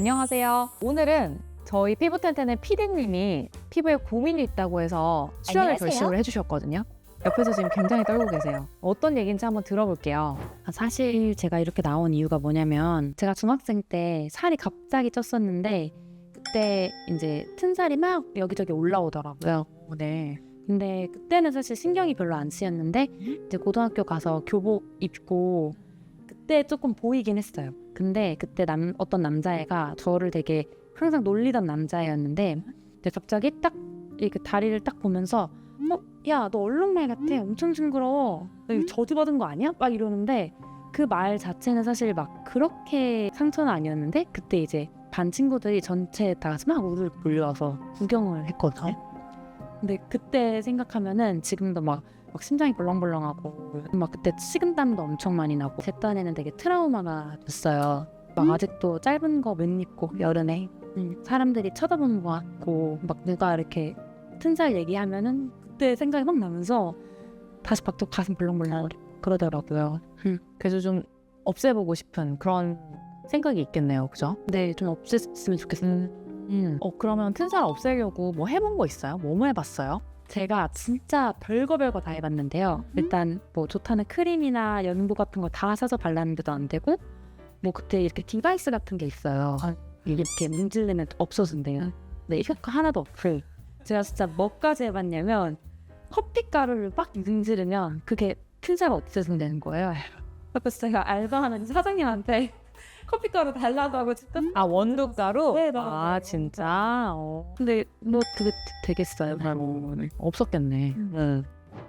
안녕하세요. 오늘은 저희 피부텐텐의 피디님이 피부에 고민이 있다고 해서 출연을 결심을 해주셨거든요. 옆에서 지금 굉장히 떨고 계세요. 어떤 얘기인지 한번 들어볼게요. 사실 제가 이렇게 나온 이유가 뭐냐면 제가 중학생 때 살이 갑자기 쪘었는데 그때 이제 튼살이 막 여기저기 올라오더라고요. 네. 근데 그때는 사실 신경이 별로 안 쓰였는데 이제 고등학교 가서 교복 입고 그때 조금 보이긴 했어요. 근데 그때 어떤 남자애가 저를 되게 항상 놀리던 남자애였는데 근데 갑자기 딱 이렇게 다리를 딱 보면서 야, 너 얼룩말 같아. 엄청 징그러워. 너 이거 저주받은 거 아니야? 막 이러는데 그 말 자체는 사실 막 그렇게 상처는 아니었는데 그때 이제 반 친구들이 전체 다 막 우르르 몰려와서 구경을 했거든요. 근데 그때 생각하면은 지금도 막 심장이 벌렁벌렁하고 막 그때 식은땀도 엄청 많이 나고 제 딴에는 되게 트라우마가 됐어요. 막 아직도 짧은 거 못 입고 여름에 사람들이 쳐다보는 것 같고 막 누가 이렇게 튼살 얘기하면은 그때 생각이 막 나면서 다시 막 또 가슴 벌렁벌렁 그러더라고요. 그래서 좀 없애보고 싶은 그런 생각이 있겠네요. 그죠? 네, 좀 없앴으면 좋겠어요. 그러면 튼살 없애려고 뭐 해본 거 있어요? 뭐 해봤어요? 제가 진짜 별거 다 해봤는데요. 일단 뭐 좋다는 크림이나 연고 같은 거 다 사서 발랐는데도 안 되고 뭐 그때 이렇게 디바이스 같은 게 있어요. 이렇게 문지르면 없어진대요. 네, 효과 하나도 없고 제가 진짜 뭐까지 해봤냐면 커피가루를 막 문지르면 그게 튼살 없애진다는 거예요. 그래서 제가 알바하는 사장님한테 커피가루 달라고 하고 진짜 원두가루? 네, 진짜? 근데 뭐 그게 되겠어요? 없었겠네.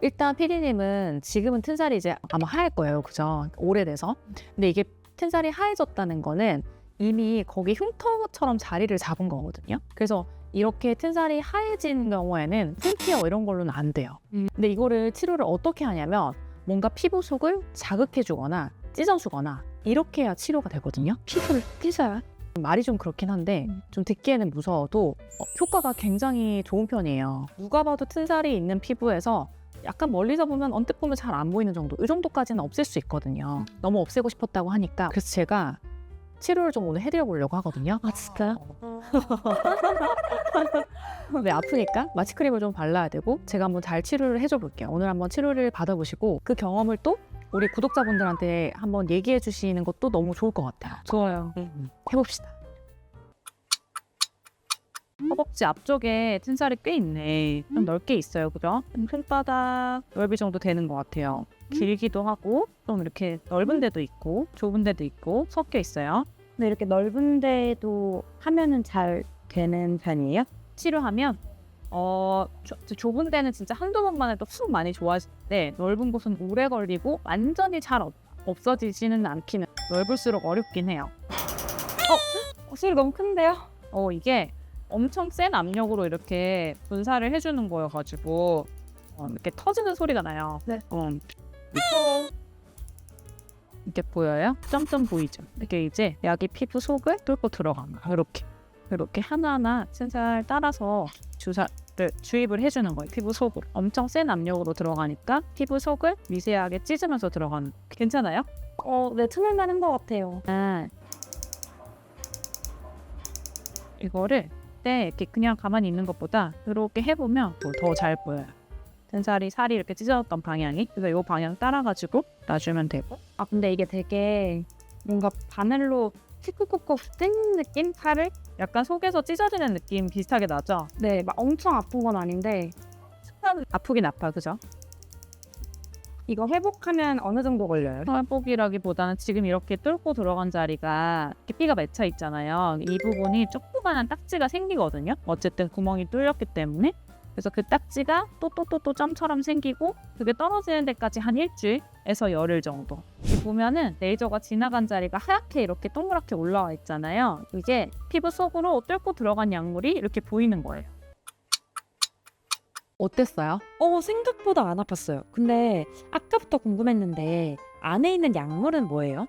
일단 피디님은 지금은 튼살이 이제 아마 하얄 거예요. 그죠? 오래돼서. 근데 이게 튼살이 하얘졌다는 거는 이미 거기 흉터처럼 자리를 잡은 거거든요. 그래서 이렇게 튼살이 하얘진 경우에는 스킨케어 이런 걸로는 안 돼요. 근데 이거를 치료를 어떻게 하냐면 뭔가 피부 속을 자극해주거나 찢어주거나 이렇게 해야 치료가 되거든요. 피부를 찢어요? 말이 좀 그렇긴 한데 좀 듣기에는 무서워도 효과가 굉장히 좋은 편이에요. 누가 봐도 튼살이 있는 피부에서 약간 멀리서 보면 언뜻 보면 잘 안 보이는 정도, 이 정도까지는 없앨 수 있거든요. 너무 없애고 싶었다고 하니까 그래서 제가 치료를 좀 오늘 해드려보려고 하거든요. 아, 진짜요? 네, 아프니까 마취크림을 좀 발라야 되고 제가 한번 잘 치료를 해줘 볼게요. 오늘 한번 치료를 받아보시고 그 경험을 또 우리 구독자분들한테 한번 얘기해 주시는 것도 너무 좋을 것 같아요. 좋아요. 해봅시다. 허벅지 앞쪽에 튼살이 꽤 있네. 좀 넓게 있어요, 그죠? 손바닥 넓이 정도 되는 것 같아요. 길기도 하고 좀 이렇게 넓은 데도 있고 좁은 데도 있고 섞여 있어요. 근데 이렇게 넓은 데도 하면은 잘 되는 편이에요? 치료하면 좁은 데는 진짜 한두 번만 해도 훅 많이 좋아지는데 넓은 곳은 오래 걸리고 완전히 잘 없어지지는 않기는 넓을수록 어렵긴 해요. 소리 너무 큰데요? 이게 엄청 센 압력으로 이렇게 분사를 해주는 거여가지고 이렇게 터지는 소리가 나요. 네. 이렇게 보여요? 점점 보이죠? 이렇게 이제 약이 피부 속을 뚫고 들어간 거예요. 이렇게 하나하나 튼살 따라서 주입을 해주는 거예요. 피부 속으로. 엄청 센 압력으로 들어가니까 피부 속을 미세하게 찢으면서 들어가는. 괜찮아요? 네, 틈을 나는 것 같아요. 이거를 이렇게 그냥 가만히 있는 것보다 이렇게 해보면 더 잘 보여요. 살이 이렇게 찢어졌던 방향이. 그래서 이 방향 따라가지고 놔주면 되고. 근데 이게 되게 뭔가 바늘로 쿡쿡쿡쿡 뜯는 느낌? 살을? 약간 속에서 찢어지는 느낌 비슷하게 나죠? 네, 막 엄청 아픈 건 아닌데 아프긴 아파, 그죠? 이거 회복하면 어느 정도 걸려요? 회복이라기보다는 지금 이렇게 뚫고 들어간 자리가 이렇게 피가 맺혀 있잖아요. 이 부분이 조그만한 딱지가 생기거든요. 어쨌든 구멍이 뚫렸기 때문에. 그래서 그 딱지가 또 점처럼 생기고 그게 떨어지는 데까지 한 일주일에서 열흘 정도. 여기 보면은 레이저가 지나간 자리가 하얗게 이렇게 동그랗게 올라와 있잖아요. 이게 피부 속으로 뚫고 들어간 약물이 이렇게 보이는 거예요. 어땠어요? 생각보다 안 아팠어요. 근데 아까부터 궁금했는데 안에 있는 약물은 뭐예요?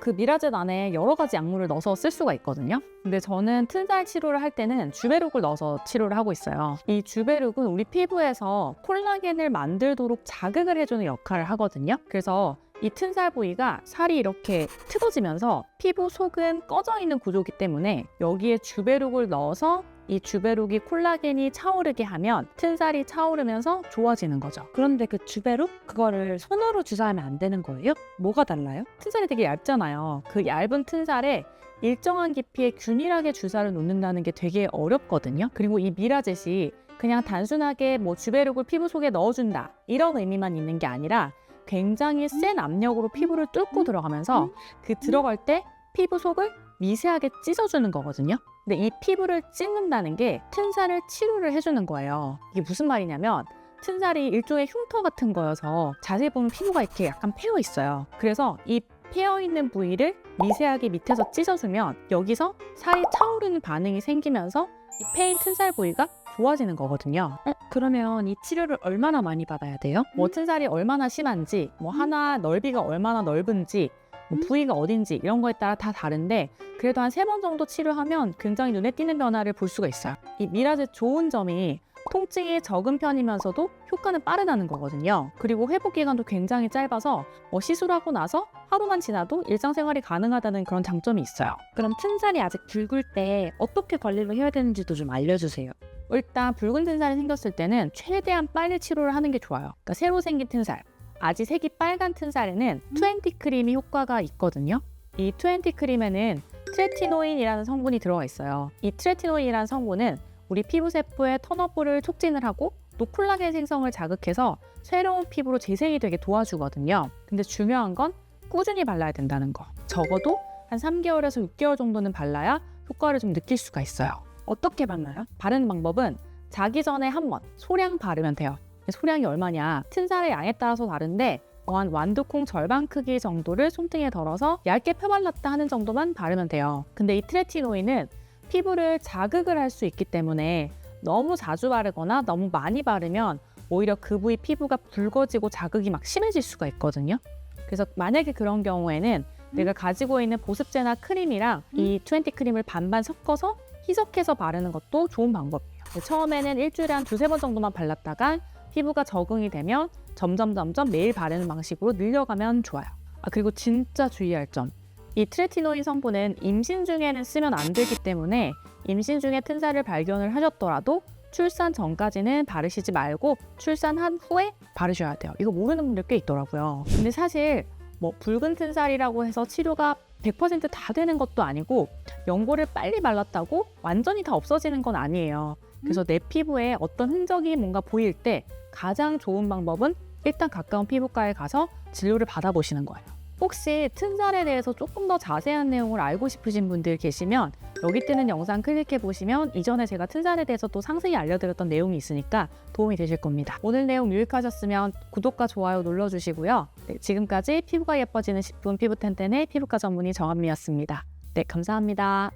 그 미라젯 안에 여러 가지 약물을 넣어서 쓸 수가 있거든요. 근데 저는 튼살 치료를 할 때는 주베룩을 넣어서 치료를 하고 있어요. 이 주베룩은 우리 피부에서 콜라겐을 만들도록 자극을 해주는 역할을 하거든요. 그래서 이 튼살 부위가 살이 이렇게 틀어지면서 피부 속은 꺼져 있는 구조이기 때문에 여기에 주베룩을 넣어서 이 주베룩이 콜라겐이 차오르게 하면 튼살이 차오르면서 좋아지는 거죠. 그런데 그 주베룩 그거를 손으로 주사하면 안 되는 거예요? 뭐가 달라요? 튼살이 되게 얇잖아요. 그 얇은 튼살에 일정한 깊이에 균일하게 주사를 놓는다는 게 되게 어렵거든요. 그리고 이 미라젯이 그냥 단순하게 뭐 주베룩을 피부 속에 넣어준다 이런 의미만 있는 게 아니라 굉장히 센 압력으로 피부를 뚫고 들어가면서 그 들어갈 때 피부 속을 미세하게 찢어주는 거거든요. 근데 이 피부를 찢는다는 게 튼살을 치료를 해주는 거예요. 이게 무슨 말이냐면 튼살이 일종의 흉터 같은 거여서 자세히 보면 피부가 이렇게 약간 패여 있어요. 그래서 이 패여 있는 부위를 미세하게 밑에서 찢어주면 여기서 살이 차오르는 반응이 생기면서 이 패인 튼살 부위가 좋아지는 거거든요. 그러면 이 치료를 얼마나 많이 받아야 돼요? 뭐 튼살이 얼마나 심한지, 뭐 하나 넓이가 얼마나 넓은지, 뭐 부위가 어딘지 이런 거에 따라 다 다른데 그래도 한 3번 정도 치료하면 굉장히 눈에 띄는 변화를 볼 수가 있어요. 이 미라젯 좋은 점이 통증이 적은 편이면서도 효과는 빠르다는 거거든요. 그리고 회복 기간도 굉장히 짧아서 시술하고 나서 하루만 지나도 일상생활이 가능하다는 그런 장점이 있어요. 그럼 튼살이 아직 붉을 때 어떻게 관리를 해야 되는지도 좀 알려주세요. 일단 붉은 튼살이 생겼을 때는 최대한 빨리 치료를 하는 게 좋아요. 그러니까 새로 생긴 튼살, 아직 색이 빨간 튼살에는 20 크림이 효과가 있거든요. 이 20 크림에는 트레티노인이라는 성분이 들어가 있어요. 이 트레티노인이라는 성분은 우리 피부 세포의 턴오버를 촉진을 하고 또 콜라겐 생성을 자극해서 새로운 피부로 재생이 되게 도와주거든요. 근데 중요한 건 꾸준히 발라야 된다는 거. 적어도 한 3개월에서 6개월 정도는 발라야 효과를 좀 느낄 수가 있어요. 어떻게 받나요? 바르는 방법은 자기 전에 한 번 소량 바르면 돼요. 소량이 얼마냐? 튼살의 양에 따라서 다른데 한 완두콩 절반 크기 정도를 손등에 덜어서 얇게 펴발랐다 하는 정도만 바르면 돼요. 근데 이 트레티노인은 피부를 자극을 할 수 있기 때문에 너무 자주 바르거나 너무 많이 바르면 오히려 그 부위 피부가 붉어지고 자극이 막 심해질 수가 있거든요. 그래서 만약에 그런 경우에는 내가 가지고 있는 보습제나 크림이랑 이 20 크림을 반반 섞어서 희석해서 바르는 것도 좋은 방법이에요. 처음에는 일주일에 한 2-3번 정도만 발랐다가 피부가 적응이 되면 점점 매일 바르는 방식으로 늘려가면 좋아요. 그리고 진짜 주의할 점. 이 트레티노인 성분은 임신 중에는 쓰면 안 되기 때문에 임신 중에 튼살을 발견을 하셨더라도 출산 전까지는 바르시지 말고 출산한 후에 바르셔야 돼요. 이거 모르는 분들 꽤 있더라고요. 근데 사실 붉은 튼살이라고 해서 치료가 100% 다 되는 것도 아니고 연고를 빨리 발랐다고 완전히 다 없어지는 건 아니에요. 그래서 내 피부에 어떤 흔적이 뭔가 보일 때 가장 좋은 방법은 일단 가까운 피부과에 가서 진료를 받아보시는 거예요. 혹시 튼살에 대해서 조금 더 자세한 내용을 알고 싶으신 분들 계시면 여기 뜨는 영상 클릭해 보시면 이전에 제가 튼살에 대해서 또 상세히 알려드렸던 내용이 있으니까 도움이 되실 겁니다. 오늘 내용 유익하셨으면 구독과 좋아요 눌러주시고요. 네, 지금까지 피부가 예뻐지는 10분 피부텐텐의 피부과 전문의 정한미였습니다. 네, 감사합니다.